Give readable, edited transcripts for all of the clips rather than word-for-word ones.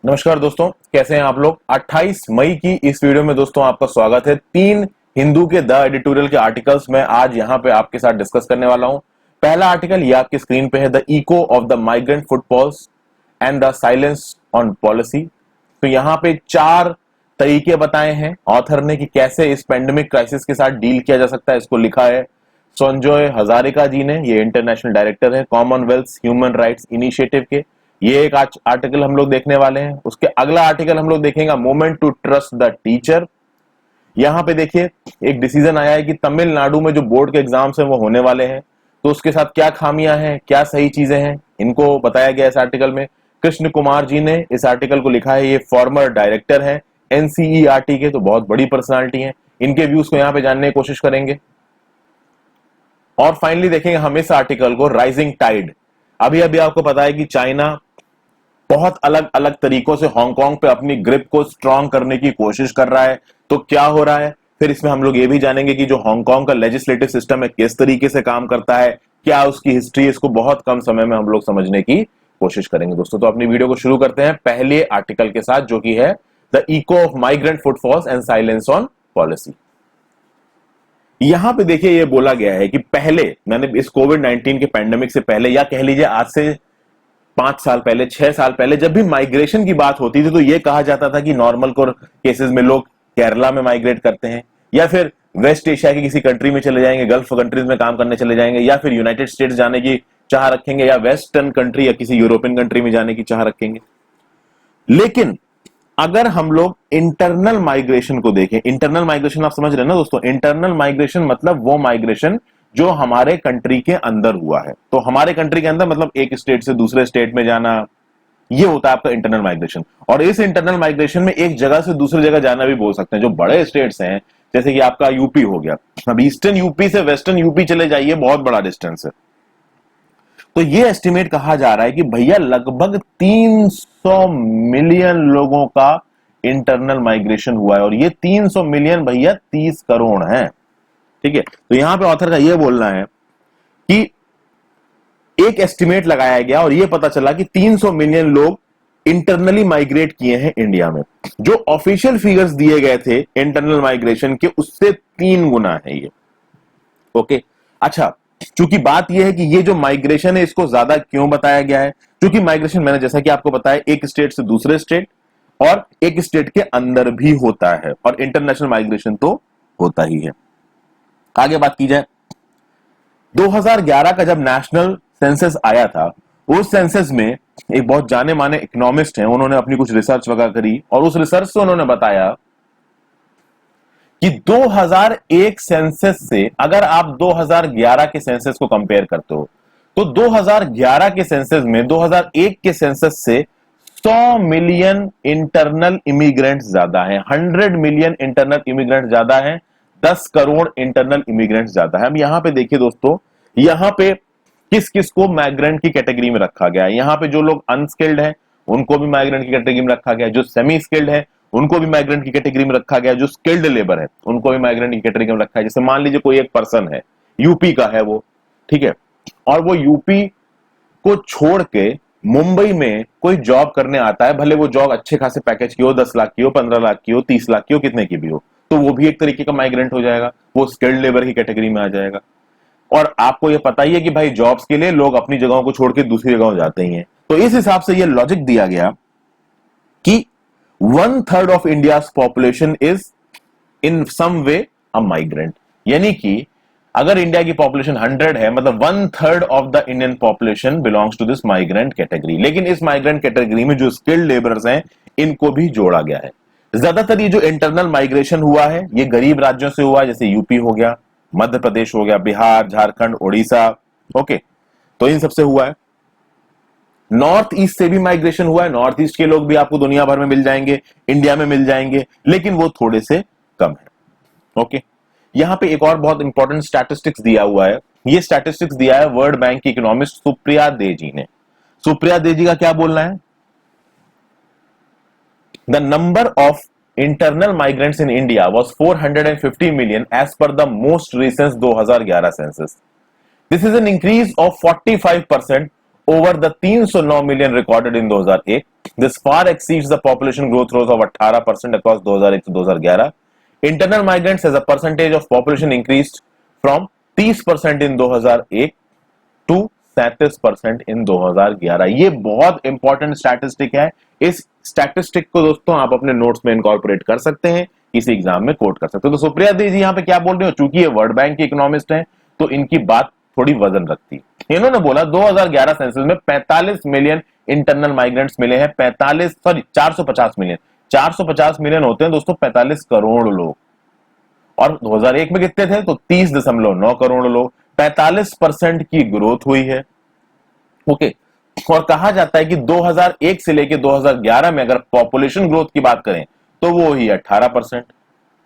नमस्कार दोस्तों, कैसे हैं आप लोग। 28 मई की इस वीडियो में दोस्तों आपका स्वागत है। 3 हिंदू के द एडिटोरियल के आर्टिकल्स में आज यहां पे आपके साथ डिस्कस करने वाला हूं। पहला आर्टिकल ये आपकी स्क्रीन पे है, the eco of the migrant footfalls and the silence on policy. तो यहाँ पे 4 तरीके बताए हैं ऑथर ने कि कैसे इस पेंडेमिक क्राइसिस के साथ डील किया जा सकता है। इसको लिखा है संजय हजारिका जी ने, ये इंटरनेशनल डायरेक्टर है कॉमनवेल्थ ह्यूमन राइट्स इनिशिएटिव के। ये एक आर्टिकल हम लोग देखने वाले हैं। उसके अगला आर्टिकल हम लोग देखेंगे moment to trust the teacher. यहां पे देखिए एक डिसीजन आया है कि तमिलनाडु में जो बोर्ड के एग्जाम्स हैं वो होने वाले हैं, तो उसके साथ क्या खामियां हैं, क्या सही चीजें हैं, इनको बताया गया इस आर्टिकल में। कृष्ण कुमार जी ने इस आर्टिकल को लिखा है, ये फॉर्मर डायरेक्टर हैं एनसीईआरटी के, तो बहुत बड़ी पर्सनालिटी हैं। इनके व्यूज को यहां पे जानने की कोशिश करेंगे। और फाइनली देखेंगे हम इस आर्टिकल को, राइजिंग टाइड। अभी अभी आपको पता है कि चाइना बहुत अलग अलग तरीकों से हांगकांग पे अपनी ग्रिप को स्ट्रांग करने की कोशिश कर रहा है। तो क्या हो रहा है, फिर इसमें हम लोग ये भी जानेंगे कि जो हांगकांग का लेजिस्लेटिव सिस्टम है किस तरीके से काम करता है, क्या उसकी हिस्ट्री, इसको बहुत कम समय में हम लोग समझने की कोशिश करेंगे दोस्तों। तो अपनी वीडियो को शुरू करते हैं पहले आर्टिकल के साथ, जो कि है the eco of migrant footfalls and silence on policy. यहां पे देखिए ये बोला गया है कि पहले, मैंने इस कोविड-19 के पैंडेमिक से पहले, या कह लीजिए आज से 5 साल पहले, 6 साल पहले, जब भी माइग्रेशन की बात होती थी तो यह कहा जाता था कि नॉर्मल केसेस में लोग केरला में माइग्रेट करते हैं, या फिर वेस्ट एशिया की किसी कंट्री में चले जाएंगे, गल्फ कंट्रीज में काम करने चले जाएंगे, या फिर यूनाइटेड स्टेट्स जाने की चाह रखेंगे, या वेस्टर्न कंट्री या किसी यूरोपियन कंट्री में जाने की चाह रखेंगे। लेकिन अगर हम लोग इंटरनल माइग्रेशन को देखें, इंटरनल माइग्रेशन आप समझ रहे हैं ना दोस्तों, इंटरनल माइग्रेशन मतलब वो माइग्रेशन जो हमारे कंट्री के अंदर हुआ है। तो हमारे कंट्री के अंदर मतलब एक स्टेट से दूसरे स्टेट में जाना, ये होता है आपका इंटरनल माइग्रेशन। और इस इंटरनल माइग्रेशन में एक जगह से दूसरी जगह जाना भी बोल सकते हैं। जो बड़े स्टेट्स हैं, जैसे कि आपका यूपी हो गया, अब ईस्टर्न यूपी से वेस्टर्न यूपी चले जाइए, बहुत बड़ा डिस्टेंस है। तो ये एस्टिमेट कहा जा रहा है कि भैया लगभग 300 मिलियन लोगों का इंटरनल माइग्रेशन हुआ है, और ये 300 मिलियन भैया 30 करोड़ हैं। ठीक है, तो यहां पे ऑथर का यह बोलना है कि एक एस्टिमेट लगाया गया और यह पता चला कि 300 मिलियन लोग इंटरनली माइग्रेट किए हैं इंडिया में। जो ऑफिशियल फिगर्स दिए गए थे इंटरनल माइग्रेशन के, उससे 3 गुना है ये। ओके, अच्छा, चूंकि बात यह है कि ये जो माइग्रेशन है इसको ज्यादा क्यों बताया गया है, क्योंकि माइग्रेशन मैंने जैसा कि आपको बताया एक स्टेट से दूसरे स्टेट और एक स्टेट के अंदर भी होता है, और इंटरनेशनल माइग्रेशन तो होता ही है। आगे बात की जाए, 2011 का जब नेशनल सेंसस आया था, उस सेंसस में एक बहुत जाने माने इकोनॉमिस्ट हैं, उन्होंने अपनी कुछ रिसर्च वगैरह करी, और उस रिसर्च से उन्होंने बताया कि 2001 सेंसस से अगर आप 2011 के सेंसस को कंपेयर करते हो, तो 2011 के सेंसस में 2001 के सेंसस से 100 मिलियन इंटरनल इमिग्रेंट्स ज्यादा हैं, 100 मिलियन इंटरनल इमिग्रेंट्स ज्यादा हैं, 10 करोड़ इंटरनल इमिग्रेंट्स ज्यादा है। अब यहां पे देखिए दोस्तों, यहां पे किस किस को माइग्रेंट की कैटेगरी में रखा गया है। यहां पे जो लोग अनस्किल्ड हैं उनको भी माइग्रेंट की कैटेगरी में रखा गया है, जो सेमी स्किल्ड है उनको भी माइग्रेंट की कैटेगरी में रखा गया, जो स्किल्ड लेबर है उनको भी माइग्रेंट की कैटेगरी में रखा है। जैसे मान लीजिए कोई एक पर्सन है, यूपी का है वो, ठीक है, और वो यूपी को छोड़ के मुंबई में कोई जॉब करने आता है, भले वो जॉब अच्छे खासे पैकेज की हो, 10 लाख की हो, 15 लाख की हो, 30 लाख की हो, कितने की भी हो, तो वो भी एक तरीके का माइग्रेंट हो जाएगा, वो स्किल्ड लेबर की कैटेगरी में आ जाएगा। और आपको ये पता ही है कि भाई जॉब्स के लिए लोग अपनी जगहों को छोड़ के दूसरी जगहों जाते ही हैं। तो इस हिसाब से ये लॉजिक दिया गया कि 1/3 of India population is in some way a migrant. यानी कि अगर इंडिया की पॉपुलेशन 100 है, मतलब 1/3 of the Indian population belongs to this migrant category. लेकिन इस माइग्रेंट कैटेगरी में जो स्किल्ड लेबरर्स हैं इनको भी जोड़ा गया है। ज्यादातर ये जो इंटरनल माइग्रेशन हुआ है ये गरीब राज्यों से हुआ है, जैसे यूपी हो गया, मध्य प्रदेश हो गया, बिहार, झारखंड, उड़ीसा, ओके, तो इन सबसे हुआ है। नॉर्थ ईस्ट से भी माइग्रेशन हुआ है, नॉर्थ ईस्ट के लोग भी आपको दुनिया भर में मिल जाएंगे, इंडिया में मिल जाएंगे, लेकिन वो थोड़े से कम है। ओके, यहां पे एक और बहुत इंपॉर्टेंट स्टैटिस्टिक्स दिया हुआ है। ये स्टैटिस्टिक्स दिया है वर्ल्ड बैंक की इकोनॉमिस्ट सुप्रिया दे जी ने। सुप्रिया दे जी का क्या बोलना है, the number of internal migrants in India was 450 million as per the most recent 2011 census. This is an increase of 45% over the 309 million recorded in 2001. This far exceeds the population growth rate of 18% across 2001 to 2011. Internal migrants as a percentage of population increased from 30% in 2001 to 37% in 2011. ये बहुत important statistic है. इस statistic को दोस्तों आप अपने notes में incorporate कर सकते हैं, किसी एग्जाम में कोट कर सकते हो. तो सुप्रिया दी जी यहाँ पे क्या बोल रहे हो, चूंकि ये वर्ल्ड बैंक की इकोनॉमिस्ट हैं तो इनकी बात थोड़ी वजन रखती है. इन्होंने बोला 2011 सेंसस में 45 मिलियन इंटरनल माइग्रेंट्स मिले हैं. 450 मिलियन. 450 मिलियन होते हैं दोस्तों 45 करोड़ लोग. और 2001 में कितने थे, तो 30.9 करोड़ लोग. 45% की ग्रोथ हुई है. ओके. और कहा जाता है कि 2001 से लेकर 2011 में अगर पॉपुलेशन ग्रोथ की बात करें तो वो ही 18%.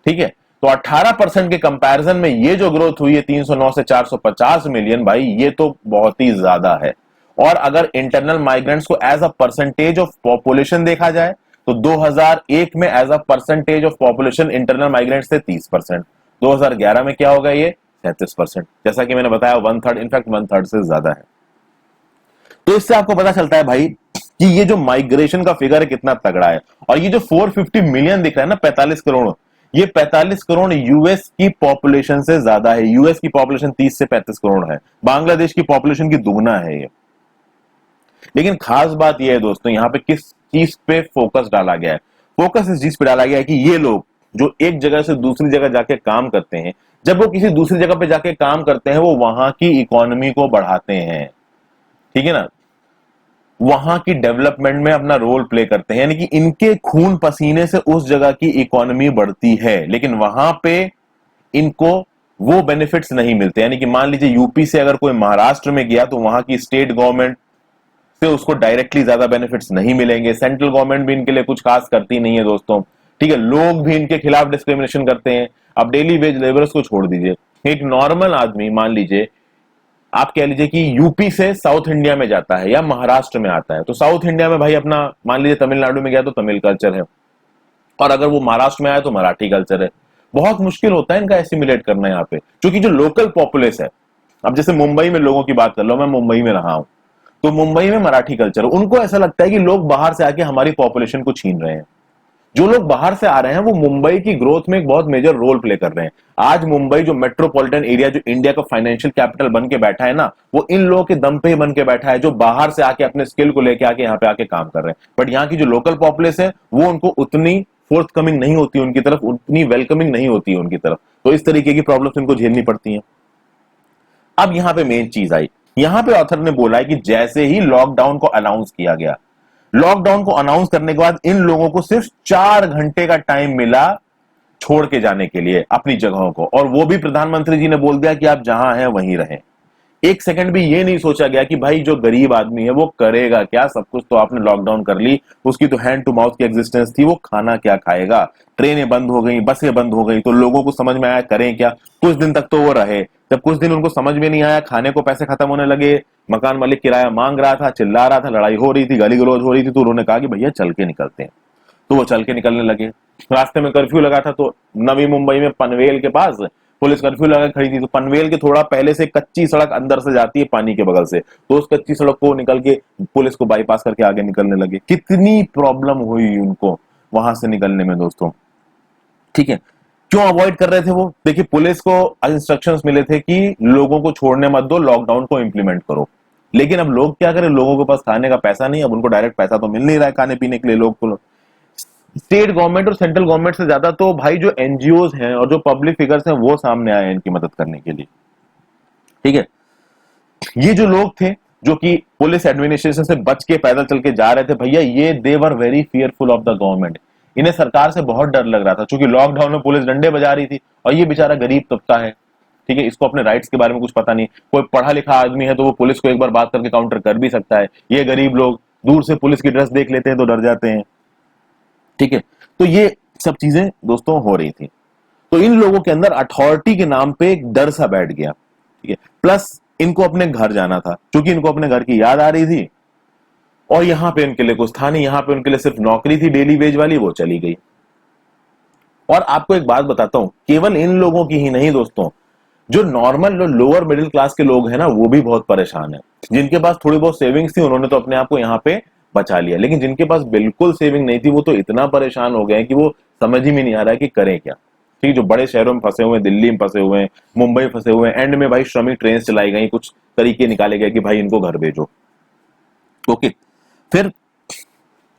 ठीक है. तो 18% के कंपैरिजन में ये जो ग्रोथ हुई है 309 से 450 मिलियन, भाई ये तो बहुत ही ज्यादा है. और अगर इंटरनल माइग्रेंट्स को as a percentage of population देखा जाए तो 2001 में as a percentage of population internal migrants थे 30%. 2011 में क्या होगा, ये 37%. जैसा कि मैंने बताया 1/3, इनफैक्ट 1/3 से ज्यादा है. तो इससे आपको पता चलता है भाई कि ये जो माइग्रेशन का फिगर है कितना तगड़ा है. और ये जो 450 मिलियन दिख रहा है ना, 45 करोड़, ये 45 करोड़ यूएस की पॉपुलेशन से ज्यादा है. यूएस की पॉपुलेशन 30 से 35 करोड़ है. बांग्लादेश की पॉपुलेशन की दुगना है ये. लेकिन खास बात यह है दोस्तों, यहां पे किस चीज पे फोकस डाला गया है. फोकस इस चीज पे डाला गया है कि ये लोग जो एक जगह से दूसरी जगह जाके काम करते हैं, जब वो किसी दूसरी जगह पे जाके काम करते हैं वो वहां की इकोनॉमी को बढ़ाते हैं. ठीक है ना, वहां की डेवलपमेंट में अपना रोल प्ले करते हैं. यानी कि इनके खून पसीने से उस जगह की इकोनॉमी बढ़ती है. लेकिन वहां पे इनको वो बेनिफिट्स नहीं मिलते. यानी कि मान लीजिए यूपी से अगर कोई महाराष्ट्र में गया तो वहां की स्टेट गवर्नमेंट से उसको डायरेक्टली ज्यादा बेनिफिट्स नहीं मिलेंगे. सेंट्रल गवर्नमेंट भी इनके लिए कुछ खास करती नहीं है दोस्तों. ठीक है. लोग भी इनके खिलाफ डिस्क्रिमिनेशन करते हैं. अब डेली वेज लेबरर्स को छोड़ दीजिए, एक नॉर्मल आदमी मान लीजिए, आप कह लीजिए कि यूपी से साउथ इंडिया में जाता है या महाराष्ट्र में आता है, तो साउथ इंडिया में भाई अपना मान लीजिए तमिलनाडु में गया तो तमिल कल्चर है, और अगर वो महाराष्ट्र में आया तो मराठी कल्चर है. बहुत मुश्किल होता है इनका एसिमिलेट करना यहाँ पे, क्योंकि जो लोकल पॉपुलेस है, अब जैसे मुंबई में लोगों की बात कर लो, मैं मुंबई में रहा हूं, तो मुंबई में मराठी कल्चर, उनको ऐसा लगता है कि लोग बाहर से आके हमारी पॉपुलेशन को छीन रहे हैं. जो लोग बाहर से आ रहे हैं वो मुंबई की ग्रोथ में एक बहुत मेजर रोल प्ले कर रहे हैं. आज मुंबई जो मेट्रोपॉलिटन एरिया, जो इंडिया का फाइनेंशियल कैपिटल बन के बैठा है ना, वो इन लोगों के दम पे ही बन के बैठा है, जो बाहर से आके अपने स्किल को लेके आके यहाँ पे आके काम कर रहे हैं. बट यहाँ की जो लोकल पॉपुलेस है वो उनको उतनी फोर्थ कमिंग नहीं होती उनकी तरफ, उतनी वेलकमिंग नहीं होती है उनकी तरफ. तो इस तरीके की प्रॉब्लम्स इनको झेलनी पड़ती हैं. अब यहाँ पे मेन चीज आई, यहाँ पे ऑथर ने बोला है कि जैसे ही लॉकडाउन को अनाउंस किया गया, लॉकडाउन को अनाउंस करने के बाद इन लोगों को सिर्फ 4 घंटे का टाइम मिला छोड़ के जाने के लिए अपनी जगहों को, और वो भी प्रधानमंत्री जी ने बोल दिया कि आप जहां हैं वहीं रहें. एक सेकंड भी ये नहीं सोचा गया कि भाई जो गरीब आदमी है वो करेगा क्या. सब कुछ तो आपने लॉकडाउन कर ली, उसकी तो हैंड टू माउथ की एग्जिस्टेंस थी, वो खाना क्या खाएगा. ट्रेनें बंद हो गई, बसें बंद हो गई, तो लोगों को समझ में आया करें क्या. कुछ दिन तक तो वो रहे, जब कुछ दिन उनको समझ में नहीं आया, खाने को पैसे खत्म होने लगे, मकान मालिक किराया मांग रहा था, चिल्ला रहा था, लड़ाई हो रही थी, गाली गलौज हो रही थी, तो उन्होंने कहा कि भैया चल के निकलते हैं. तो वो चल के निकलने लगे. रास्ते में कर्फ्यू लगा था, तो नवी मुंबई में पनवेल के पास पुलिस कर्फ्यू लगा खड़ी थी, तो पनवेल के थोड़ा पहले से कच्ची सड़क अंदर से जाती है पानी के बगल से, तो उस कच्ची सड़क को निकल के पुलिस को बाईपास करके आगे निकलने लगे. कितनी प्रॉब्लम हुई उनको वहां से निकलने में दोस्तों. ठीक है. क्यों अवॉइड कर रहे थे वो, देखिए पुलिस को इंस्ट्रक्शंस मिले थे कि लोगों को छोड़ने मत दो, लॉकडाउन को इंप्लीमेंट करो. लेकिन अब लोग क्या करें, लोगों के पास खाने का पैसा नहीं, अब उनको डायरेक्ट पैसा तो मिल नहीं रहा है खाने पीने के लिए. लोग को स्टेट गवर्नमेंट और सेंट्रल गवर्नमेंट से ज्यादा तो भाई जो एनजीओज हैं और जो पब्लिक फिगर्स हैं वो सामने आए हैं इनकी मदद करने के लिए. ठीक है. ये जो लोग थे जो कि पुलिस एडमिनिस्ट्रेशन से बच के पैदल चल के जा रहे थे, भैया ये they were very fearful of the government. इन्हें सरकार से बहुत डर लग रहा था, क्योंकि लॉकडाउन में पुलिस डंडे बजा रही थी, और ये बेचारा गरीब तबका है. ठीक है. इसको अपने राइट्स के बारे में कुछ पता नहीं. कोई पढ़ा लिखा आदमी है तो वो पुलिस को एक बार बात करके काउंटर कर भी सकता है. ये गरीब लोग दूर से पुलिस की ड्रेस देख लेते हैं तो डर जाते हैं. ठीक है. तो ये सब चीजें दोस्तों हो रही थी. तो इन लोगों के अंदर अथॉरिटी के नाम पे एक डर सा बैठ गया. ठीक है. प्लस इनको अपने घर जाना था, क्योंकि इनको अपने घर की याद आ रही थी, और यहां पे उनके लिए कुछ था नहीं. यहां पे उनके लिए सिर्फ नौकरी थी डेली वेज वाली, वो चली गई. और आपको एक बात बताता हूं, केवल इन लोगों की ही नहीं दोस्तों, जो नॉर्मल लोअर मिडिल क्लास के लोग हैं ना, वो भी बहुत परेशान है. जिनके पास थोड़ी बहुत सेविंग्स थी उन्होंने तो अपने आप को यहाँ पे बचा लिया। लेकिन जिनके पास बिल्कुल सेविंग नहीं थी वो तो इतना परेशान हो गए हैं कि वो समझ ही में नहीं आ रहा है कि करें क्या। ठीक, जो बड़े शहरों में फंसे हुए हैं, दिल्ली में फंसे हुए हैं, मुंबई फंसे हुए हैं, एंड में भाई श्रमिक ट्रेन चलाई गई, कुछ तरीके निकाले गए कि भाई इनको घर भेजो। ओके, फिर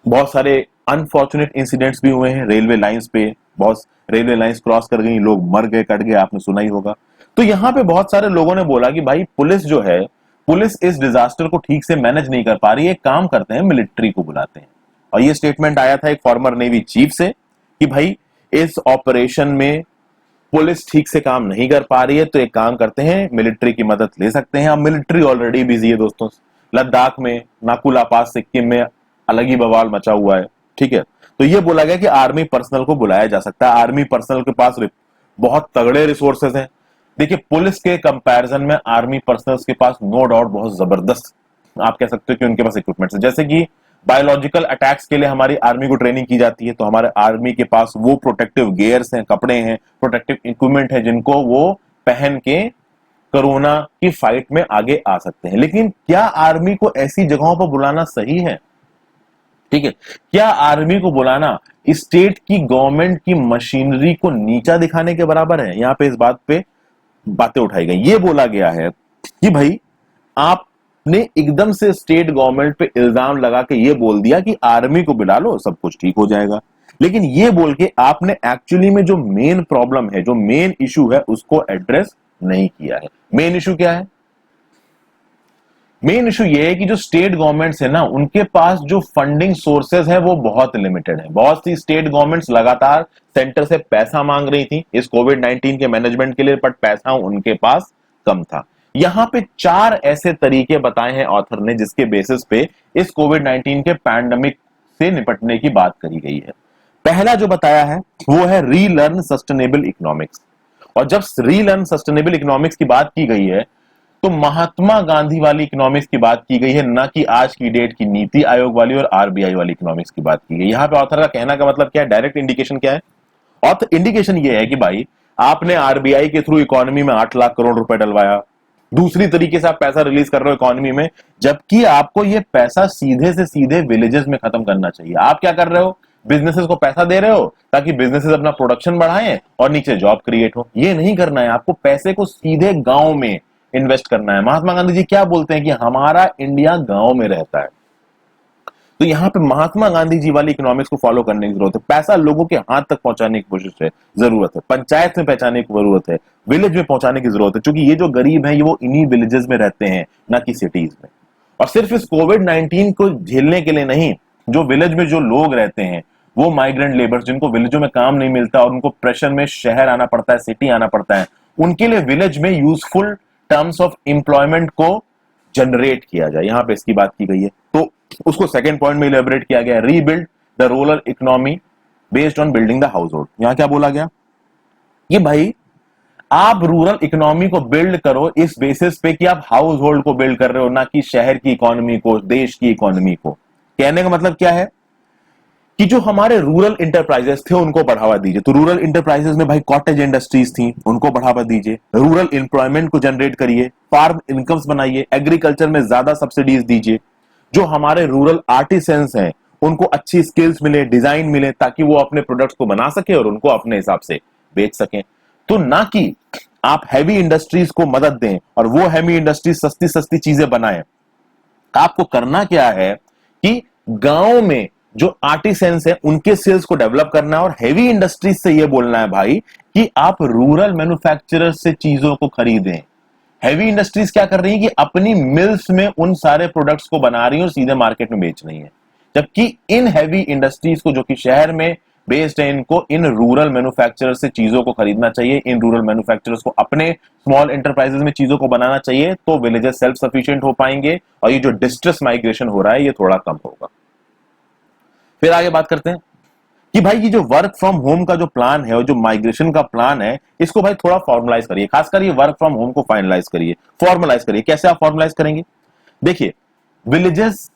बहुत सारे अनफॉर्चुनेट इंसिडेंट्स भी हुए हैं रेलवे लाइंस पे, बहुत रेलवे लाइंस क्रॉस कर गई, लोग मर गए, कट गए, आपने सुना ही होगा। तो यहाँ पे बहुत सारे लोगों ने बोला कि भाई पुलिस जो है, पुलिस इस डिजास्टर को ठीक से मैनेज नहीं कर पा रही है, काम करते हैं मिलिट्री को बुलाते हैं। और ये स्टेटमेंट आया था एक फॉर्मर नेवी चीफ से कि भाई इस ऑपरेशन में पुलिस ठीक से काम नहीं कर पा रही है, तो एक काम करते हैं मिलिट्री की मदद ले सकते हैं। अब मिलिट्री ऑलरेडी बिजी है दोस्तों, लद्दाख में, नाकुला पास सिक्किम में अलग ही बवाल मचा हुआ है। ठीक है, तो ये बोला गया कि आर्मी पर्सनल को बुलाया जा सकता है, आर्मी पर्सनल के पास बहुत तगड़े रिसोर्सेज हैं। देखिए, पुलिस के कंपैरिजन में आर्मी पर्सनल्स के पास नो डाउट बहुत जबरदस्त, आप कह सकते हो कि उनके पास इक्विपमेंट्स है। जैसे कि बायोलॉजिकल अटैक्स के लिए हमारी आर्मी को ट्रेनिंग की जाती है, तो हमारे आर्मी के पास वो प्रोटेक्टिव गियर्स हैं, कपड़े हैं, प्रोटेक्टिव इक्विपमेंट है, जिनको वो पहन के कोरोना की फाइट में आगे आ सकते हैं। लेकिन क्या आर्मी को ऐसी जगहों पर बुलाना सही है? ठीक है, क्या आर्मी को बुलाना स्टेट की गवर्नमेंट की मशीनरी को नीचा दिखाने के बराबर है? यहां पे इस बात पे बातें उठाई गई। ये बोला गया है कि भाई आपने एकदम से स्टेट गवर्नमेंट पे इल्जाम लगा के ये बोल दिया कि आर्मी को बुला लो, सब कुछ ठीक हो जाएगा। लेकिन ये बोल के आपने एक्चुअली में जो मेन प्रॉब्लम है, जो मेन इशू है, उसको एड्रेस नहीं किया है। मेन इशू क्या है? मेन इशू ये है कि जो स्टेट गवर्नमेंट्स है ना, उनके पास जो फंडिंग सोर्सेज है वो बहुत लिमिटेड है। बहुत सी स्टेट गवर्नमेंट्स लगातार सेंटर से पैसा मांग रही थी इस कोविड-19 के मैनेजमेंट के लिए, बट पैसा उनके पास कम था। यहां पे 4 ऐसे तरीके बताए हैं ऑथर ने जिसके बेसिस पे इस कोविड-19 के पैंडेमिक से निपटने की बात करी गई है। पहला जो बताया है वो है रीलर्न सस्टेनेबल इकोनॉमिक्स। और जब रीलर्न सस्टेनेबल इकोनॉमिक्स की बात की गई है तो महात्मा गांधी वाली इकोनॉमिक्स की बात की गई है, ना कि आज की डेट की नीति आयोग वाली और आरबीआई वाली इकोनॉमिक्स की बात की गई। यहां पे ऑथर का कहना का मतलब क्या है? डायरेक्ट इंडिकेशन क्या है? ऑथर इंडिकेशन ये है कि भाई आपने आरबीआई के थ्रू इकोनॉमी में 8 लाख करोड़ रुपए डलवाया, दूसरी तरीके से आप पैसा रिलीज कर रहे हो इकोनॉमी में, जबकि आपको ये पैसा सीधे से सीधे विलेजेस में खत्म करना चाहिए। आप क्या कर रहे हो? बिजनेसेस को पैसा दे रहे हो ताकि बिजनेसेस अपना प्रोडक्शन बढ़ाएं और नीचे जॉब क्रिएट हो। ये नहीं करना है, आपको पैसे को सीधे गांव में इन्वेस्ट करना है। महात्मा गांधी जी क्या बोलते हैं कि हमारा इंडिया गांव में रहता है। तो यहां पे महात्मा गांधी जी वाली इकोनॉमिक्स को फॉलो करने की जरूरत है। पैसा लोगों के हाथ तक पहुंचाने की कोशिश है, जरूरत है, पंचायत में पहुंचाने की जरूरत है, विलेज में पहुंचाने की जरूरत है, क्योंकि ये जो गरीब हैं ये वो इन्हीं विलेजेस में रहते हैं, ना कि सिटीज में। और सिर्फ इस कोविड-19 को झेलने के लिए नहीं, जो विलेज में जो लोग रहते हैं वो माइग्रेंट लेबर्स, जिनको विलेजों में काम नहीं मिलता और उनको प्रेशर में शहर आना पड़ता है, सिटी आना पड़ता है, उनके लिए विलेज में यूजफुल टर्म्स ऑफ एम्प्लॉयमेंट को जनरेट किया जाए। यहां पे इसकी बात की गई है। तो उसको सेकंड पॉइंट में इलेबोरेट किया गया, rebuild the rural economy based on building the house hold. यहां क्या बोला गया कि भाई आप रूरल इकोनॉमी को बिल्ड करो इस बेसिस पे कि आप हाउस होल्ड को बिल्ड कर रहे हो, ना कि शहर की इकोनॉमी को, देश की इकोनॉमी को। कहने का मतलब क्या है कि जो हमारे रूरल इंटरप्राइजेस थे उनको बढ़ावा दीजिए। तो रूरल इंटरप्राइजेस में भाई कॉटेज इंडस्ट्रीज थी, उनको बढ़ावा दीजिए, रूरल एम्प्लॉयमेंट को जनरेट करिए, फार्म इनकम्स बनाइए, एग्रीकल्चर में ज्यादा सब्सिडीज दीजिए। जो हमारे रूरल आर्टिसंस हैं उनको अच्छी स्किल्स मिले, डिजाइन मिले, ताकि वो अपने प्रोडक्ट्स को बना सके और उनको अपने हिसाब से बेच सकें। तो ना कि आप हैवी इंडस्ट्रीज को मदद दें और वो हैवी इंडस्ट्रीज सस्ती सस्ती चीजें बनाएं। आपको करना क्या है कि गांव में जो आर्टिसंस है उनके सेल्स को डेवलप करना है और हैवी इंडस्ट्रीज से ये बोलना है भाई कि आप रूरल मैन्युफैक्चरर से चीजों को खरीदें। हैवी इंडस्ट्रीज क्या कर रही है कि अपनी मिल्स में उन सारे प्रोडक्ट्स को बना रही है और सीधे मार्केट में बेच रही है, जबकि इन हैवी इंडस्ट्रीज को जो कि शहर में बेस्ड है, इनको इन रूरल मैन्युफैक्चरर से चीजों को खरीदना चाहिए। इन रूरल मैन्युफैक्चरर्स को अपने स्मॉल एंटरप्राइजेस में चीजों को बनाना चाहिए, तो विलेजेस सेल्फ सफिशिएंट हो पाएंगे और ये जो डिस्ट्रेस माइग्रेशन हो रहा है ये थोड़ा कम होगा। फिर आगे बात करते हैं कि भाई ये जो वर्क फ्रॉम होम का जो प्लान है और जो माइग्रेशन का प्लान है, इसको भाई थोड़ा फॉर्मलाइज करिए, खासकर ये वर्क फ्रॉम होम को फाइनलाइज करिए, फॉर्मलाइज करिए। कैसे आप फॉर्मलाइज करेंगे? देखिए, विलेजेस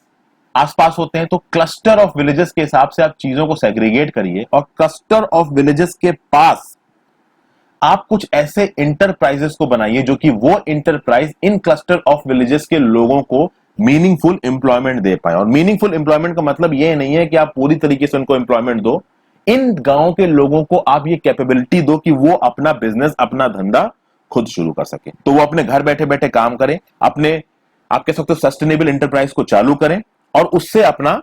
आसपास होते हैं तो क्लस्टर ऑफ विलेजेस के हिसाब से आप चीजों को सेग्रीगेट करिए और क्लस्टर ऑफ विलेजेस के पास आप कुछ ऐसे इंटरप्राइजेस को बनाइए जो कि वो enterprise in cluster of villages के लोगों को मीनिंगफुल एम्प्लॉयमेंट दे पाए। और मीनिंगफुल एम्प्लॉयमेंट का मतलब यह नहीं है कि आप पूरी तरीके से उनको एम्प्लॉयमेंट दो, इन गांव के लोगों को आप ये कैपेबिलिटी दो कि वो अपना बिजनेस, अपना धंधा खुद शुरू कर सके। तो वो अपने घर बैठे बैठे काम करें, अपने आप कह सकते हो सस्टेनेबल एंटरप्राइज को चालू करें और उससे अपना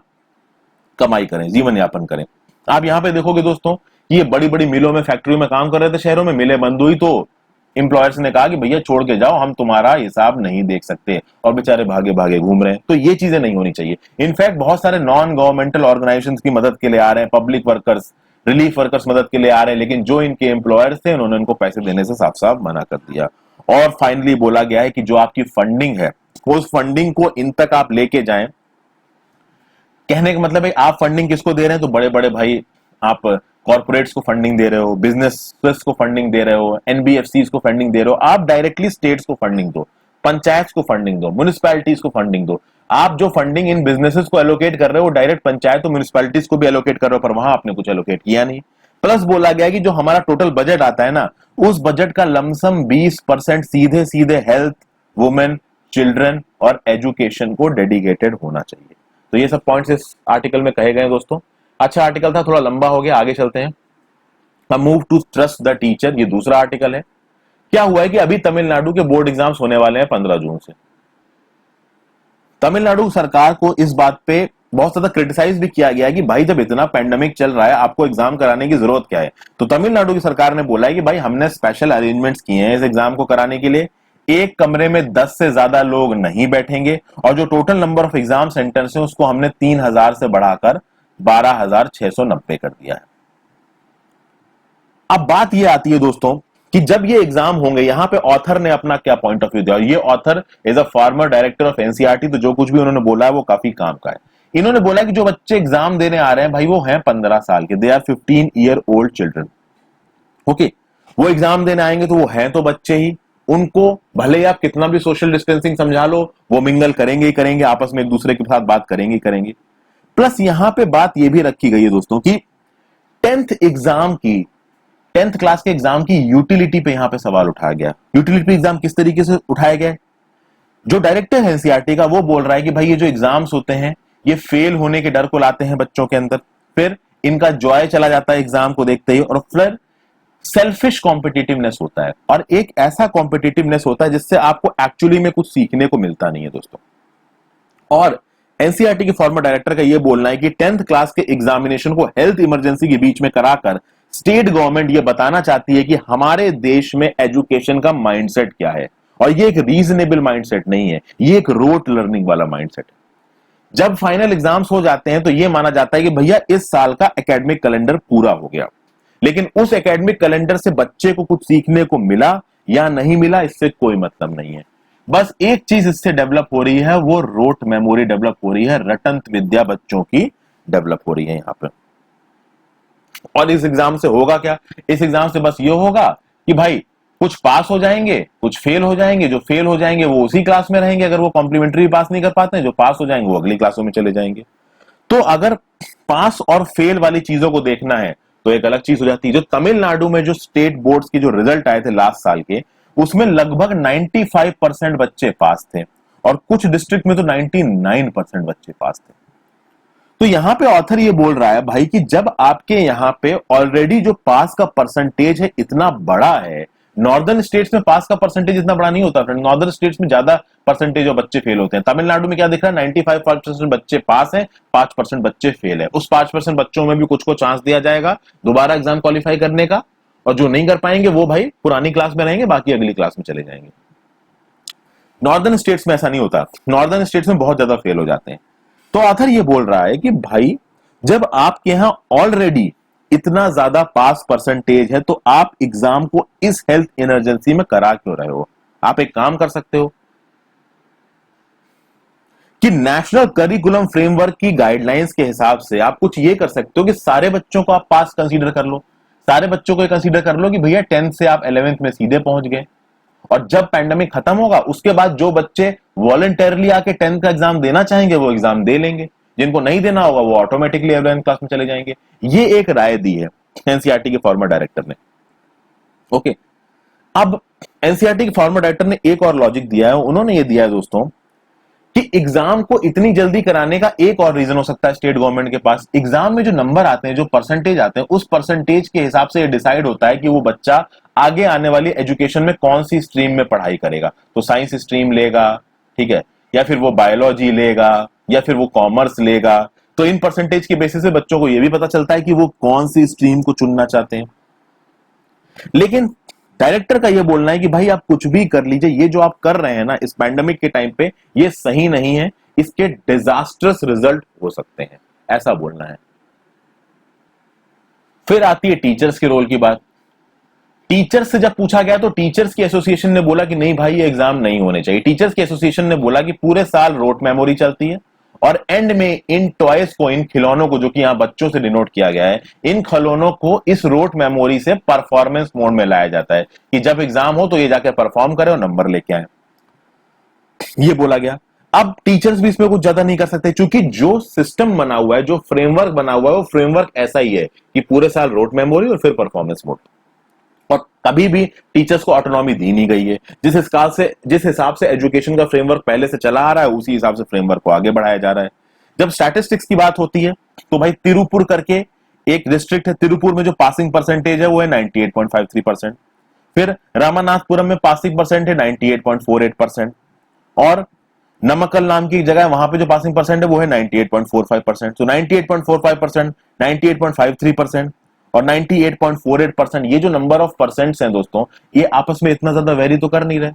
कमाई करें, जीवन यापन करें। आप यहां पे देखोगे दोस्तों कि ये बड़ी बड़ी मिलों में, फैक्ट्रियों में काम कर रहे थे शहरों में, मिलें बंद हुई तो इंप्लॉयर्स ने कहा कि भैया छोड़ के जाओ, हम तुम्हारा हिसाब नहीं देख सकते, और बेचारे भागे भागे घूम रहे हैं। तो ये चीजें नहीं होनी चाहिए। इनफैक्ट बहुत सारे नॉन गवर्नमेंटल ऑर्गेनाइजेशन की मदद के लिए आ रहे हैं, पब्लिक वर्कर्स, रिलीफ वर्कर्स मदद के लिए आ रहे हैं, लेकिन जो इनके एम्प्लॉयर्स थे उन्होंने इनको पैसे देने से साफ साफ मना कर दिया। और फाइनली बोला गया है कि जो आपकी फंडिंग है, उस फंडिंग को इन तक आप लेके जाएं। कहने का मतलब है आप फंडिंग किसको दे रहे हैं, तो बड़े बड़े भाई आप कॉर्पोरेट्स को फंडिंग दे रहे हो, बिजनेस को फंडिंग दे रहे हो, एनबीएफसीज को फंडिंग दे रहे हो, आप डायरेक्टली स्टेट्स को फंडिंग दो, पंचायत को फंडिंग दो, म्युनिसिपैलिटीज को फंडिंग दो। आप जो फंडिंग इन बिजनेसेस को एलोकेट कर रहे हो डायरेक्ट पंचायत और म्युनिसिपैलिटीज को भी एलोकेट कर रहे हो, पर वहां आपने कुछ एलोकेट किया नहीं। प्लस बोला गया कि जो हमारा टोटल बजट आता है ना, उस बजट का लमसम 20% सीधे सीधे हेल्थ, वुमेन, चिल्ड्रन और एजुकेशन को डेडिकेटेड होना चाहिए। तो ये सब पॉइंट्स इस आर्टिकल में कहे गए दोस्तों। अच्छा आर्टिकल था, थोड़ा लंबा हो गया, आगे चलते हैं। Move to trust the teacher, ये दूसरा आर्टिकल है। क्या हुआ है कि अभी तमिलनाडु के बोर्ड एग्जाम्स होने वाले हैं 15 जून से। तमिलनाडु सरकार को इस बात पे बहुत ज्यादा क्रिटिसाइज भी किया गया है कि भाई जब इतना पैंडेमिक चल रहा है आपको एग्जाम कराने की जरूरत क्या है। तो तमिलनाडु की सरकार ने बोला है कि भाई हमने स्पेशल अरेंजमेंट्स किए हैं इस एग्जाम को कराने के लिए। एक कमरे में 10 से ज्यादा लोग नहीं बैठेंगे, और जो total number of exam centres है उसको हमने 3000 से बढ़ाकर 12,690 कर दिया है। अब बात यह आती है दोस्तों कि जब ये एग्जाम होंगे, यहां पे ऑथर ने अपना क्या पॉइंट ऑफ व्यू दिया। ये author is a former director of NCERT, तो जो कुछ भी उन्होंने बोला है वो काफी काम का है। इन्होंने बोला कि जो बच्चे एग्जाम देने आ रहे हैं भाई वो हैं 15 साल के, they are 15 year old children. Okay, वो एग्जाम देने आएंगे तो वो हैं तो बच्चे ही, उनको भले ही आप कितना भी सोशल डिस्टेंसिंग समझा लो, वो मिंगल करेंगे ही करेंगे, आपस में एक दूसरे के साथ बात करेंगे ही करेंगे। प्लस यहां पे बात यह भी रखी गई है दोस्तों कि 10th क्लास के एग्जाम की यूटिलिटी पे यहां पे सवाल उठाया गया। यूटिलिटी एग्जाम किस तरीके से उठाया गया? जो डायरेक्टर है एनसीईआरटी का वो बोल रहा है कि भाई ये जो एग्जाम्स होते हैं ये फेल होने के डर को लाते हैं बच्चों के अंदर, फिर इनका जॉय चला जाता है एग्जाम को देखते ही, और फिर सेल्फिश कॉम्पिटिटिवनेस होता है, और एक ऐसा कॉम्पिटिटिवनेस होता है जिससे आपको एक्चुअली में कुछ सीखने को मिलता नहीं है दोस्तों। और एनसीईआरटी के फॉर्मर डायरेक्टर का यह बोलना है कि 10th क्लास के एग्जामिनेशन को हेल्थ इमरजेंसी के बीच में कराकर स्टेट गवर्नमेंट यह बताना चाहती है कि हमारे देश में एजुकेशन का माइंडसेट क्या है, और ये एक रीजनेबल माइंडसेट नहीं है, ये एक रोट लर्निंग वाला माइंडसेट है। जब फाइनल एग्जाम्स हो जाते हैं तो यह माना जाता है कि भैया इस साल का एकेडमिक कैलेंडर पूरा हो गया, लेकिन उस एकेडमिक कैलेंडर से बच्चे को कुछ सीखने को मिला या नहीं मिला इससे कोई मतलब नहीं है। बस एक चीज इससे डेवलप हो रही है, वो रोट मेमोरी डेवलप हो रही है, रटंत विद्या बच्चों की डेवलप हो रही है यहां पर। और इस एग्जाम से होगा क्या? इस एग्जाम से बस ये होगा कि भाई कुछ पास हो जाएंगे, कुछ फेल हो जाएंगे। जो फेल हो जाएंगे वो उसी क्लास में रहेंगे, अगर वो कॉम्प्लीमेंट्री पास नहीं कर पाते हैं। जो पास हो जाएंगे वो अगली क्लासों में चले जाएंगे। तो अगर पास और फेल वाली चीजों को देखना है तो एक अलग चीज हो जाती है। जो तमिलनाडु में जो स्टेट बोर्ड्स के जो रिजल्ट आए थे लास्ट साल के, उसमें लगभग 95% बच्चे पास थे, और कुछ डिस्ट्रिक्ट में तो 99% बच्चे पास थे। तो यहां पे ऑथर ये बोल रहा है भाई कि जब आपके यहां पे ऑलरेडी जो पास का परसेंटेज है इतना बड़ा है, नॉर्दर्न स्टेट्स में पास का परसेंटेज इतना बड़ा नहीं होता फ्रेंड, नॉर्दर्न स्टेट्स में ज्यादा परसेंटेज ऑफ बच्चे फेल होते हैं। तमिलनाडु में क्या दिख रहा है? 95% बच्चे पास हैं, 5% बच्चे फेल है। उस 5% बच्चों में भी कुछ को चांस दिया जाएगा दोबारा एग्जाम क्वालिफाई करने का, और जो नहीं कर पाएंगे वो भाई पुरानी क्लास में रहेंगे, बाकी अगली क्लास में चले जाएंगे। नॉर्दर्न स्टेट्स में ऐसा नहीं होता, नॉर्दर्न स्टेट्स में बहुत ज्यादा फेल हो जाते हैं। तो ऑथर ये बोल रहा है कि भाई जब आपके यहां ऑलरेडी इतना ज्यादा पास परसेंटेज है तो आप एग्जाम को इस हेल्थ इमरजेंसी में करा क्यों रहे हो? आप एक काम कर सकते हो कि नेशनल करिकुलम फ्रेमवर्क की गाइडलाइंस के हिसाब से आप कुछ ये कर सकते हो कि सारे बच्चों को आप पास कंसीडर कर लो। सारे बच्चों को कंसीडर कर लो कि भैया 10th से आप 11th में सीधे पहुंच गए, और जब पैंडेमिक खत्म होगा उसके बाद जो बच्चे वॉलंटरली आके 10th का एग्जाम देना चाहेंगे वो एग्जाम दे लेंगे, जिनको नहीं देना होगा वो ऑटोमेटिकली 11th क्लास में चले जाएंगे। ये एक राय दी है एनसीईआरटी के फॉर्मर डायरेक्टर ने। ओके, अब एनसीईआरटी के फॉर्मर डायरेक्टर ने एक और लॉजिक दिया है। उन्होंने ये दिया है दोस्तों कि एग्जाम को इतनी जल्दी कराने का एक और रीजन हो सकता है स्टेट गवर्नमेंट के पास, एग्जाम में जो नंबर आते हैं, जो परसेंटेज आते हैं, उस परसेंटेज के हिसाब से ये डिसाइड होता है कि वो बच्चा आगे आने वाली एजुकेशन में कौन सी स्ट्रीम में पढ़ाई करेगा। तो साइंस स्ट्रीम लेगा, ठीक है, या फिर वो बायोलॉजी लेगा, या फिर वो कॉमर्स लेगा। तो इन परसेंटेज के बेसिस पे बच्चों को यह भी पता चलता है कि वो कौन सी स्ट्रीम को चुनना चाहते हैं। लेकिन डायरेक्टर का यह बोलना है कि भाई आप कुछ भी कर लीजिए, ये जो आप कर रहे हैं ना इस पैंडेमिक के टाइम पे, ये सही नहीं है, इसके डिजास्टर्स रिजल्ट हो सकते हैं, ऐसा बोलना है। फिर आती है टीचर्स के रोल की बात। टीचर्स से जब पूछा गया तो टीचर्स की एसोसिएशन ने बोला कि नहीं भाई ये एग्जाम नहीं होने चाहिए। टीचर्स की एसोसिएशन ने बोला कि पूरे साल रोट मेमोरी चलती है और एंड में इन टॉयज को, इन खिलौनों को, जो कि यहां बच्चों से डिनोट किया गया है, इन खिलौनों को इस रोट मेमोरी से परफॉर्मेंस मोड में लाया जाता है कि जब एग्जाम हो तो ये जाकर परफॉर्म करे और नंबर लेके आए, ये बोला गया। अब टीचर्स भी इसमें कुछ ज्यादा नहीं कर सकते, क्योंकि जो सिस्टम बना हुआ है, जो फ्रेमवर्क बना हुआ है, वो फ्रेमवर्क ऐसा ही है कि पूरे साल रोट मेमोरी और फिर परफॉर्मेंस मोड। और कभी भी टीचर्स को ऑटोनॉमी दी नहीं गई है। जिस हिसाब से एजुकेशन का फ्रेमवर्क पहले से चला आ रहा है, उसी हिसाब से फ्रेमवर्क को आगे बढ़ाया जा रहा है। जब स्टैटिस्टिक्स की बात होती है तो भाई तिरुपुर करके एक डिस्ट्रिक्ट है, तिरुपुर में जो पासिंग परसेंटेज है वो है 98.53%। फिर रामनाथपुरम में पासिंग परसेंट है 98.48%। और नमक्कल नाम की जगह है, वहां पे जो पासिंग परसेंट है वो है 98.45%। तो 98.45%, 98.53% और 98.48%, ये जो नंबर ऑफ परसेंट्स हैं दोस्तों, ये आपस में इतना ज्यादा वेरी तो कर नहीं रहे।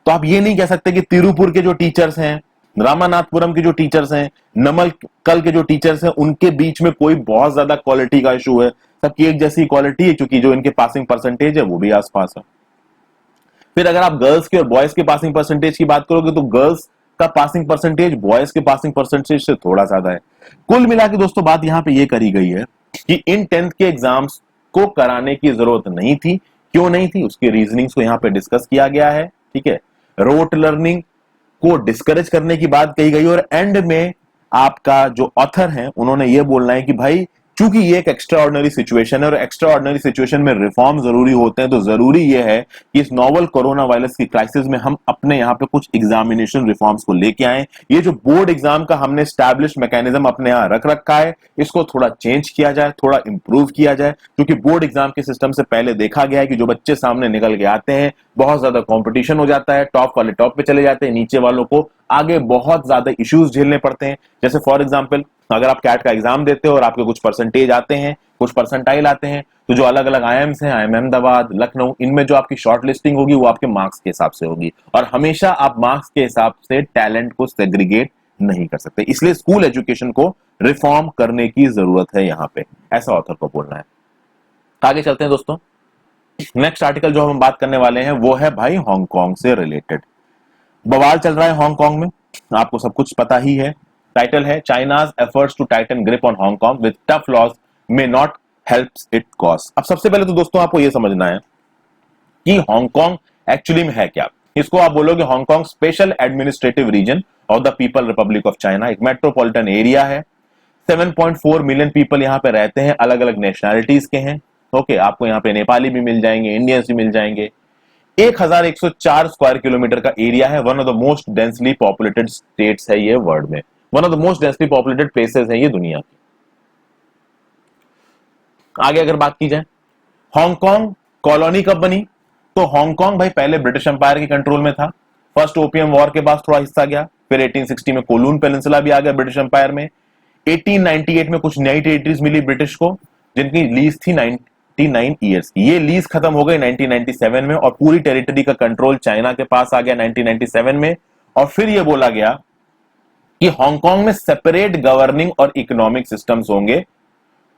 तो आप ये नहीं कह सकते कि तिरुपुर के जो टीचर्स हैं, रामानाथपुरम के जो टीचर्स हैं, नमक्कल के जो टीचर्स हैं, उनके बीच में कोई बहुत ज्यादा क्वालिटी का इशू है। सबकी एक जैसी क्वालिटी है, क्योंकि जो इनके पासिंग परसेंटेज है वो भी आसपास है। फिर अगर आप गर्ल्स के और बॉयज के पासिंग परसेंटेज की बात करोगे तो गर्ल्स का पासिंग परसेंटेज बॉयज के पासिंग परसेंटेज से थोड़ा ज्यादा है। कुल मिला के दोस्तों बात यहां पे ये करी गई है कि इन 10th के एग्जाम्स को कराने की जरूरत नहीं थी। क्यों नहीं थी, उसकी रीजनिंग्स को यहां पे डिस्कस किया गया है, ठीक है। रोट लर्निंग को डिस्करेज करने की बात कही गई और एंड में आपका जो ऑथर है उन्होंने ये बोलना है कि भाई चूंकि ये एक एक्स्ट्रा ऑर्डिनरी सिचुएशन है और एक्स्ट्रा ऑर्डिनरी सिचुएशन में रिफॉर्म जरूरी होते हैं, तो जरूरी ये है कि इस नोवल कोरोना वायरस की क्राइसिस में हम अपने यहाँ पे कुछ एग्जामिनेशन रिफॉर्म्स को लेके आए। ये जो बोर्ड एग्जाम का हमने स्टैब्लिश मैकेनिज्म अपने यहाँ रख रखा है, इसको थोड़ा चेंज किया जाए, थोड़ा इंप्रूव किया जाए। क्योंकि बोर्ड एग्जाम के सिस्टम से पहले देखा गया है कि जो बच्चे सामने निकल के आते हैं, बहुत ज्यादा कॉम्पिटिशन हो जाता है, टॉप वाले टॉप पे चले जाते हैं, नीचे वालों को आगे बहुत ज्यादा इश्यूज झेलने पड़ते हैं। जैसे फॉर एग्जाम्पल अगर आप कैट का एग्जाम देते हो और आपके कुछ परसेंटेज आते हैं, कुछ परसेंटाइल आते हैं, तो जो अलग अलग आईएम्स हैं, आईएम अहमदाबाद, लखनऊ, इनमें जो आपकी शॉर्ट लिस्टिंग होगी वो आपके मार्क्स के हिसाब से होगी। और हमेशा आप मार्क्स के हिसाब से टैलेंट को सेग्रीगेट नहीं कर सकते। इसलिए स्कूल एजुकेशन को रिफॉर्म करने की जरूरत है यहाँ पे, ऐसा ऑथर को बोलना है। आगे चलते हैं दोस्तों। नेक्स्ट आर्टिकल जो हम बात करने वाले हैं वो है भाई हांगकांग से रिलेटेड। बवाल चल रहा है हांगकांग में, आपको सब कुछ पता ही है। टाइटल है China's efforts to tighten grip on Hong Kong with tough laws may not helps it cause. अब सबसे पहले तो दोस्तों आपको यह समझना है कि हांगकांग एक्चुअली में है क्या। इसको आप बोलोगे Hong Kong special administrative region of the people republic of China. एक मेट्रोपॉलिटन एरिया है, 7.4 मिलियन पीपल यहाँ पे रहते हैं, अलग अलग नेशनैलिटीज के हैं। ओके, आपको यहाँ पे नेपाली भी मिल जाएंगे, इंडियंस भी मिल जाएंगे। 1104 स्क्वायर किलोमीटर का एरिया है। One of the most densely populated states है ये वर्ल्ड में, one of the most densely populated places है ये दुनिया की। आगे अगर बात की जाए हांगकांग कॉलोनी कब बनी, तो हांगकांग भाई पहले ब्रिटिश एम्पायर के कंट्रोल में था। फर्स्ट ओपियम वॉर के बाद थोड़ा हिस्सा गया, फिर 1860 में कोलून पेनिनसुला भी आ गया ब्रिटिश एम्पायर में। 1898 में कुछ नई टेरिटरीज मिली ब्रिटिश को, जिनकी लीज थी 99 ईयर्स की। ये लीज खत्म हो गई 1997 में और पूरी टेरिटरी का कंट्रोल चाइना के पास आ गया 1997 में। और फिर यह बोला गया कि हांगकांग में सेपरेट गवर्निंग और इकोनॉमिक सिस्टम्स होंगे,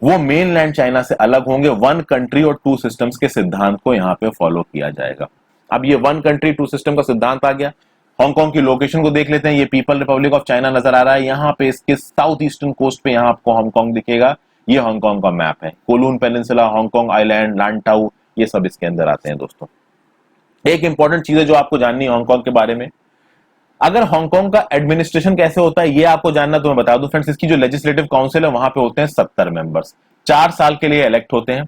वो मेनलैंड चाइना से अलग होंगे। 1 कंट्री और 2 सिस्टम्स के सिद्धांत को यहां पे फॉलो किया जाएगा। अब ये 1 कंट्री 2 सिस्टम का सिद्धांत आ गया। हांगकांग की लोकेशन को देख लेते हैं। ये पीपल रिपब्लिक ऑफ चाइना नजर आ रहा है यहाँ पे, इसके साउथ ईस्टर्न कोस्ट पे यहाँ आपको हांगकांग दिखेगा। ये हांगकांग का मैप है। कोलून पेनिनसुला, हांगकांग आइलैंड, लांटाऊ, ये सब इसके अंदर आते हैं दोस्तों। एक इंपॉर्टेंट चीज है जो आपको जाननी है हांगकांग के बारे में। अगर हांगकांग का एडमिनिस्ट्रेशन कैसे होता है ये आपको जानना, तो मैं बता दूं फ्रेंड्स, इसकी जो लेजिस्लेटिव काउंसिल है वहां पे होते हैं 70 मेंबर्स, 4 साल के लिए इलेक्ट होते हैं।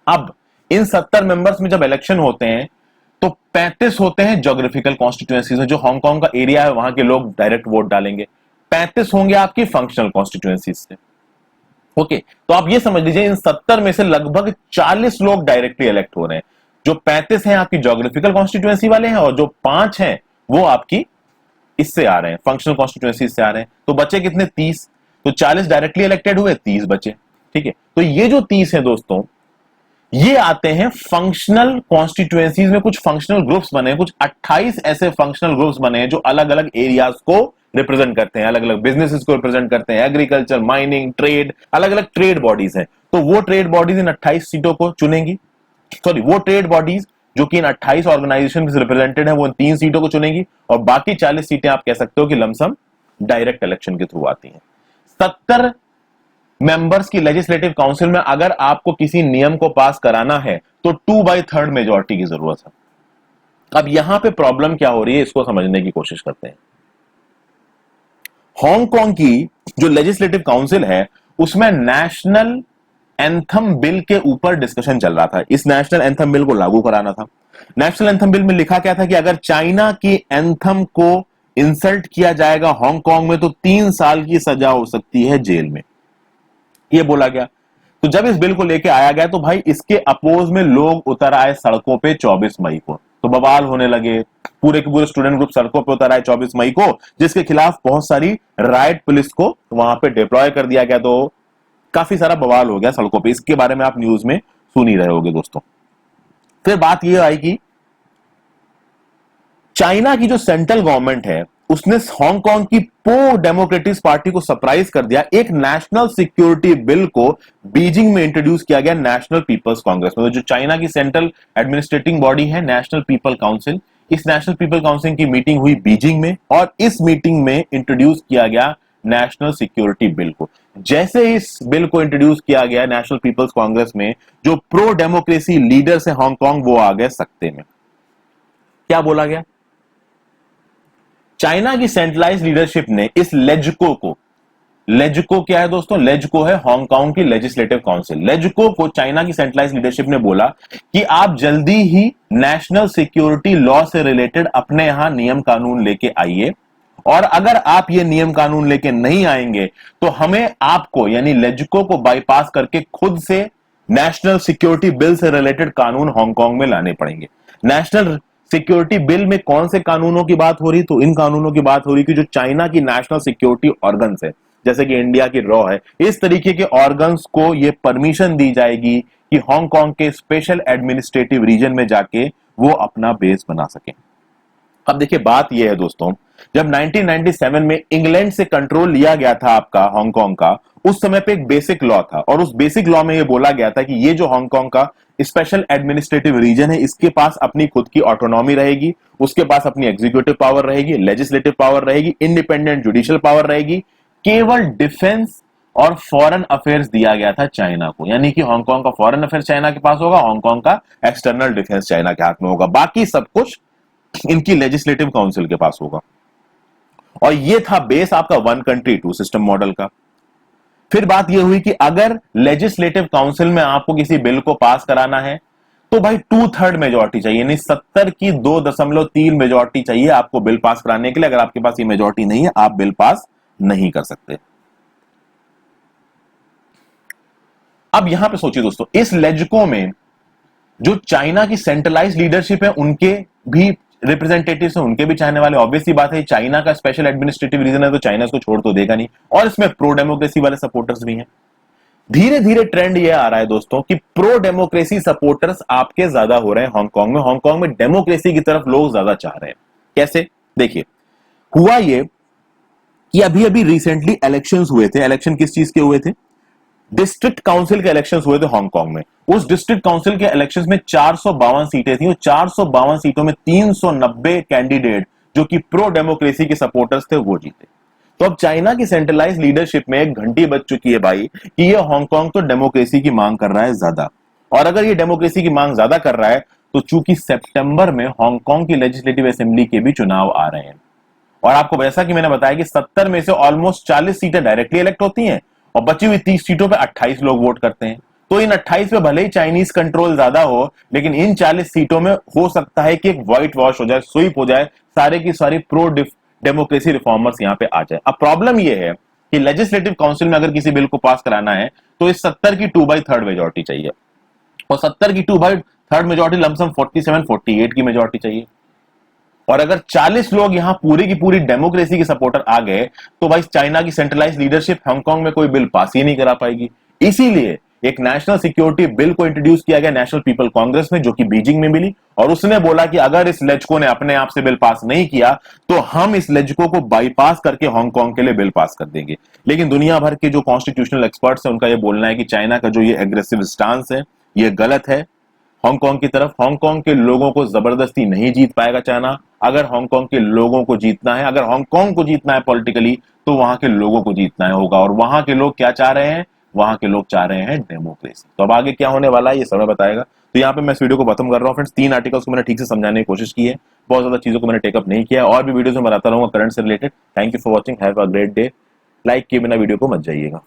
अब इन 70 मेंबर्स में जब इलेक्शन होते हैं तो 35 होते हैं ज्योग्राफिकल कॉन्स्टिट्यूएंसीज में, जो हांगकांग का एरिया है वहां के लोग डायरेक्ट वोट डालेंगे। 35 होंगे आपकी फंक्शनल कॉन्स्टिट्यूएंसीज से। ओके, तो आप ये समझ लीजिए इन 70 में से लगभग 40 लोग डायरेक्टली इलेक्ट हो रहे हैं। जो 35 हैं आपकी ज्योग्राफिकल कॉन्स्टिट्यूएंसी वाले हैं, और जो 5 हैं वो आपकी इससे आ रहे हैं, फंक्शनल कॉन्स्टिट्यूएंसी से आ रहे हैं। तो बचे कितने? 30। तो 40 डायरेक्टली इलेक्टेड हुए, 30 बचे। ठीक है, तो ये जो 30 है दोस्तों, ये आते हैं फंक्शनल कॉन्स्टिट्यूएंसीज में। कुछ फंक्शनल ग्रुप्स बने हैं, कुछ 28 ऐसे फंक्शनल ग्रुप्स बने हैं जो अलग अलग एरियाज को रिप्रेजेंट करते हैं, अलग अलग बिजनेसेस को रिप्रेजेंट करते हैं, एग्रीकल्चर, माइनिंग, ट्रेड, अलग अलग ट्रेड बॉडीज हैं। तो वो ट्रेड बॉडीज इन 28 सीटों को चुनेंगी। सॉरी, वो ट्रेड बॉडीज जो कि इन 28 ऑर्गेनाइजेशन से रिप्रेजेंटेड है, वो इन 3 सीटों को चुनेगी, और बाकी 40 सीटें आप कह सकते हो कि लमसम डायरेक्ट इलेक्शन के थ्रू आती हैं। 70 मेंबर्स की लेजिस्लेटिव काउंसिल में अगर आपको किसी नियम को पास कराना है तो 2/3 मेजॉरिटी की जरूरत है। अब यहां पे प्रॉब्लम क्या हो रही है, इसको समझने की कोशिश करते हैं। हांगकांग की जो लेजिस्लेटिव काउंसिल है उसमें नेशनल एंथम बिल के ऊपर डिस्कशन चल रहा था। इस नेशनल एंथम बिल को लागू कराना था। नेशनल एंथम बिल में लिखा क्या था कि अगर चाइना की एंथम को इंसल्ट किया जाएगा हांगकांग में तो 3 साल की सजा हो सकती है जेल में, ये बोला गया। तो जब इस बिल को लेके आया गया तो भाई इसके अपोज में लोग उतर आए सड़कों पे 24 मई को। तो बवाल होने लगे, पूरे के पूरे स्टूडेंट ग्रुप सड़कों पे उतर आए 24 मई को, जिसके खिलाफ बहुत सारी राइट पुलिस को वहां पे डिप्लॉय कर दिया गया। तो काफी सारा बवाल हो गया सड़कों पे। इसके बारे में आप न्यूज में सुन ही रहे होगे दोस्तों। फिर बात यह आई कि चाइना की जो सेंट्रल गवर्नमेंट है उसने हांगकांग की प्रो डेमोक्रेटिक पार्टी को सरप्राइज कर दिया। एक नेशनल सिक्योरिटी बिल को बीजिंग में इंट्रोड्यूस किया गया नेशनल पीपल्स कांग्रेस में। तो जो चाइना की सेंट्रल एडमिनिस्ट्रेटिंग बॉडी है नेशनल पीपल काउंसिल, इस नेशनल पीपल काउंसिल की मीटिंग हुई बीजिंग में, और इस मीटिंग में इंट्रोड्यूस किया गया नेशनल सिक्योरिटी बिल को। जैसे इस बिल को इंट्रोड्यूस किया गया नेशनल पीपल्स कांग्रेस में, जो प्रो डेमोक्रेसी लीडर्स है हांगकांग वो आ गए सकते में। क्या बोला गया? चाइना की सेंट्रलाइज लीडरशिप ने इस लेजको क्या है दोस्तों? लेजको है हांगकांग की लेजिस्लेटिव काउंसिल। लेजको को चाइना की सेंट्रलाइज लीडरशिप ने बोला कि आप जल्दी ही नेशनल सिक्योरिटी लॉ से रिलेटेड अपने यहां नियम कानून लेके आइए, और अगर आप ये नियम कानून लेके नहीं आएंगे तो हमें आपको यानी लेजको को बाईपास करके खुद से नेशनल सिक्योरिटी बिल से रिलेटेड कानून हांगकांग में लाने पड़ेंगे। नेशनल सिक्योरिटी बिल में कौन से कानूनों की बात हो रही? तो इन कानूनों की बात हो रही कि जो चाइना की नेशनल सिक्योरिटी ऑर्गन्स है, जैसे कि इंडिया की रॉ है, इस तरीके के ऑर्गन्स को यह परमिशन दी जाएगी कि हांगकांग के स्पेशल एडमिनिस्ट्रेटिव रीजन में जाके वो अपना बेस बना सके। अब देखिए बात यह है दोस्तों, जब 1997 में इंग्लैंड से कंट्रोल लिया गया था आपका हांगकांग का, उस समय पे एक बेसिक लॉ था, और उस बेसिक लॉ में यह बोला गया था कि ये जो हांगकांग का स्पेशल एडमिनिस्ट्रेटिव रीजन है इसके पास अपनी खुद की ऑटोनॉमी रहेगी, उसके पास अपनी एग्जीक्यूटिव पावर रहेगी, लेजिस्लेटिव पावर रहेगी, इंडिपेंडेंट जुडिशियल पावर रहेगी। केवल डिफेंस और फॉरेन अफेयर्स दिया गया था चाइना को, यानी कि हांगकांग का फॉरेन अफेयर्स चाइना के पास होगा, हांगकांग का एक्सटर्नल डिफेंस चाइना के हाथ में होगा, बाकी सब कुछ इनकी लेजिस्लेटिव काउंसिल के पास होगा। और ये था बेस आपका 1 कंट्री 2 सिस्टम मॉडल का। फिर बात यह हुई कि अगर लेजिस्लेटिव काउंसिल में आपको किसी बिल को पास कराना है तो भाई 2/3 मेजॉरिटी चाहिए, यानी 70 की 2.3 मेजॉरिटी चाहिए आपको बिल पास कराने के लिए। अगर आपके पास ये मेजॉरिटी नहीं है आप बिल पास नहीं कर सकते। अब यहां पे सोचिए दोस्तों, इस लेजको में जो चाइना की सेंट्रलाइज लीडरशिप है उनके भी रिप्रेजेंटेटिव्स हैं, उनके भी चाहने वाले। ऑब्वियसली बात है चाइना का स्पेशल एडमिनिस्ट्रेटिव रीजन है तो चाइना इसको छोड़ तो देगा नहीं, और इसमें प्रो डेमोक्रेसी वाले सपोर्टर्स भी हैं। धीरे धीरे ट्रेंड ये आ रहा है दोस्तों कि प्रो डेमोक्रेसी सपोर्टर्स आपके ज्यादा हो रहे हैं हांगकांग में। हांगकांग में डेमोक्रेसी की तरफ लोग ज्यादा चाह रहे हैं। कैसे? देखिए, हुआ ये कि अभी अभी रिसेंटली इलेक्शंस हुए थे। इलेक्शन किस चीज के हुए थे? डिस्ट्रिक्ट काउंसिल के इलेक्शंस हुए थे हांगकांग में। उस डिस्ट्रिक्ट काउंसिल के इलेक्शंस में 452 सीटें थी, और 452 सीटों में 390 कैंडिडेट जो कि प्रो डेमोक्रेसी के सपोर्टर्स थे वो जीते। तो अब चाइना की सेंट्रलाइज लीडरशिप में एक घंटी बज चुकी है भाई कि ये हांगकांग तो डेमोक्रेसी की मांग कर रहा है ज्यादा, और अगर ये डेमोक्रेसी की मांग ज्यादा कर रहा है तो चूंकि सितंबर में हांगकांग की लेजिस्लेटिव असेंबली के भी चुनाव आ रहे हैं, और आपको वैसा कि मैंने बताया कि 70 में से ऑलमोस्ट 40 सीटें डायरेक्टली इलेक्ट होती हैं, और बची हुई 30 सीटों पे 28 लोग वोट करते हैं। तो इन 28 में भले ही चाइनीज कंट्रोल ज्यादा हो, लेकिन इन 40 सीटों में हो सकता है कि एक व्हाइट वॉश हो जाए, स्वीप हो जाए, सारे की सारी प्रो डेमोक्रेसी रिफॉर्मर्स यहां पे आ जाए। अब प्रॉब्लम यह है कि लेजिस्लेटिव काउंसिल में अगर किसी बिल को पास कराना है तो इस 70 की 2/3 मेजोरिटी चाहिए, और 70 की 2/3 मेजोरिटी लमसम 47-48 की मेजोरिटी चाहिए। और अगर 40 लोग यहां पूरी की पूरी डेमोक्रेसी के सपोर्टर आ गए तो भाई चाइना की सेंट्रलाइज लीडरशिप हांगकांग में कोई बिल पास ही नहीं करा पाएगी। इसीलिए एक नेशनल सिक्योरिटी बिल को इंट्रोड्यूस किया गया नेशनल पीपल कांग्रेस में, जो कि बीजिंग में मिली, और उसने बोला कि अगर इस लेजको ने अपने आप से बिल पास नहीं किया तो हम इस लेजको को बाईपास करके हांगकांग के लिए बिल पास कर देंगे। लेकिन दुनिया भर के जो कॉन्स्टिट्यूशनल एक्सपर्ट्स हैं उनका यह बोलना है कि चाइना का जो ये एग्रेसिव स्टांस है ये गलत है हांगकांग की तरफ। हांगकांग के लोगों को जबरदस्ती नहीं जीत पाएगा चाइना। अगर हांगकांग के लोगों को जीतना है, अगर हांगकांग को जीतना है पॉलिटिकली, तो वहां के लोगों को जीतना है होगा। और वहां के लोग क्या चाह रहे हैं? वहां के लोग चाह रहे हैं डेमोक्रेसी। तो अब आगे क्या होने वाला है ये समय बताएगा। तो यहाँ पे मैं इस वीडियो को खत्म कर रहा हूँ फ्रेंड्स। 3 आर्टिकल्स को मैंने ठीक से समझाने की कोशिश की है, बहुत ज्यादा चीजों को मैंने टेकअप नहीं किया, और भी वीडियोस में बनाता रहूंगा करंट से related. Thank you for watching, have a great day. Like किए बिना वीडियो को मत जाइएगा।